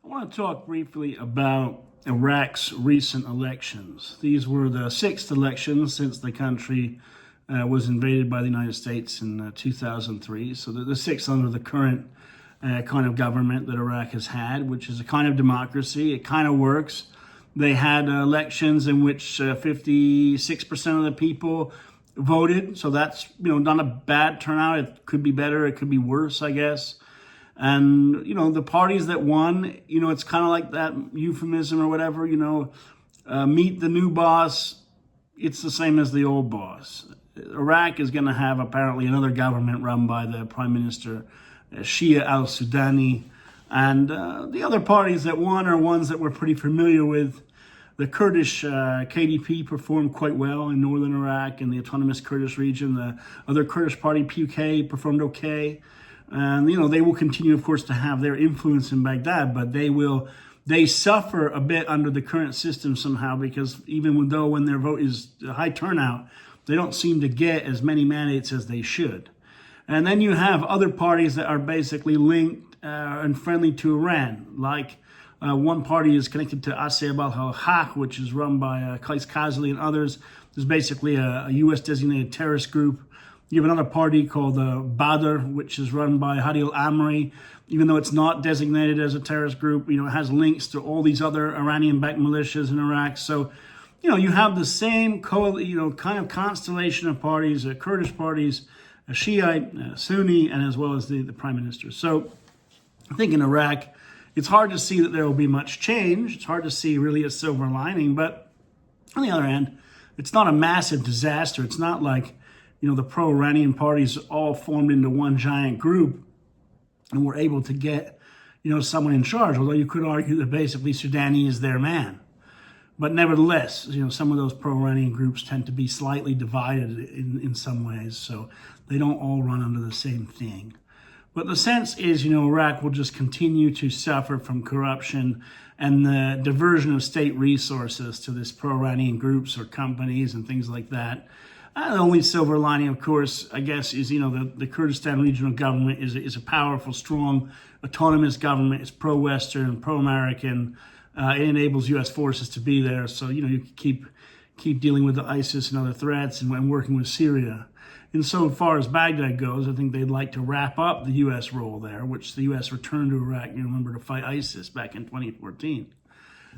I want to talk briefly about Iraq's recent elections. These were the sixth elections since the country was invaded by the United States in 2003. So the sixth under the current kind of government that Iraq has had, which is a kind of democracy. It kind of works. They had elections in which 56% of the people voted. So that's, not a bad turnout. It could be better. It could be worse, I guess. And, the parties that won, it's kind of like that euphemism or whatever, meet the new boss. It's the same as the old boss. Iraq is going to have apparently another government run by the Prime Minister, Shia al-Sudani. And the other parties that won are ones that we're pretty familiar with. The Kurdish KDP performed quite well in northern Iraq and the Autonomous Kurdish region. The other Kurdish party, PUK, performed okay. And, they will continue, of course, to have their influence in Baghdad, but they suffer a bit under the current system somehow, because even though when their vote is a high turnout, they don't seem to get as many mandates as they should. And then you have other parties that are basically linked and friendly to Iran, like one party is connected to Asayab al-Haq, which is run by Qais Khazali and others. There's basically a U.S. designated terrorist group. You have another party called Badr, which is run by Hadi al-Amri. Even though it's not designated as a terrorist group, it has links to all these other Iranian-backed militias in Iraq. So, you have the same, kind of constellation of parties, Kurdish parties, a Shiite, Sunni, and as well as the Prime Minister. So I think in Iraq, it's hard to see that there will be much change. It's hard to see really a silver lining. But on the other hand, it's not a massive disaster. It's not like, the pro-Iranian parties all formed into one giant group and were able to get, someone in charge. Although you could argue that basically Sudani is their man. But nevertheless, some of those pro-Iranian groups tend to be slightly divided in some ways. So they don't all run under the same thing. But the sense is, Iraq will just continue to suffer from corruption and the diversion of state resources to this pro-Iranian groups or companies and things like that. The only silver lining, of course, I guess, is, the Kurdistan regional government is a powerful, strong, autonomous government. It's pro-Western, pro-American. It enables U.S. forces to be there. So, you can keep dealing with the ISIS and other threats and working with Syria. And so far as Baghdad goes, I think they'd like to wrap up the U.S. role there, which the U.S. returned to Iraq, remember, to fight ISIS back in 2014.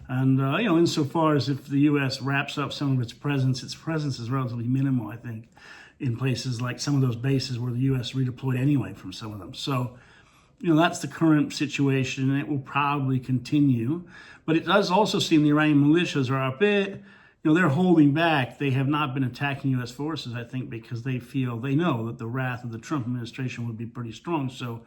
And, insofar as if the U.S. wraps up some of its presence is relatively minimal, I think, in places like some of those bases where the U.S. redeployed anyway from some of them. So, that's the current situation, and it will probably continue. But it does also seem the Iranian militias are a bit, they're holding back. They have not been attacking U.S. forces, I think, because they know that the wrath of the Trump administration would be pretty strong. So,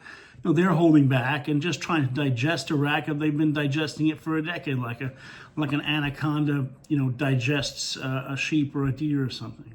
they're holding back and just trying to digest Iraq. They've been digesting it for a decade, like an anaconda, digests a sheep or a deer or something.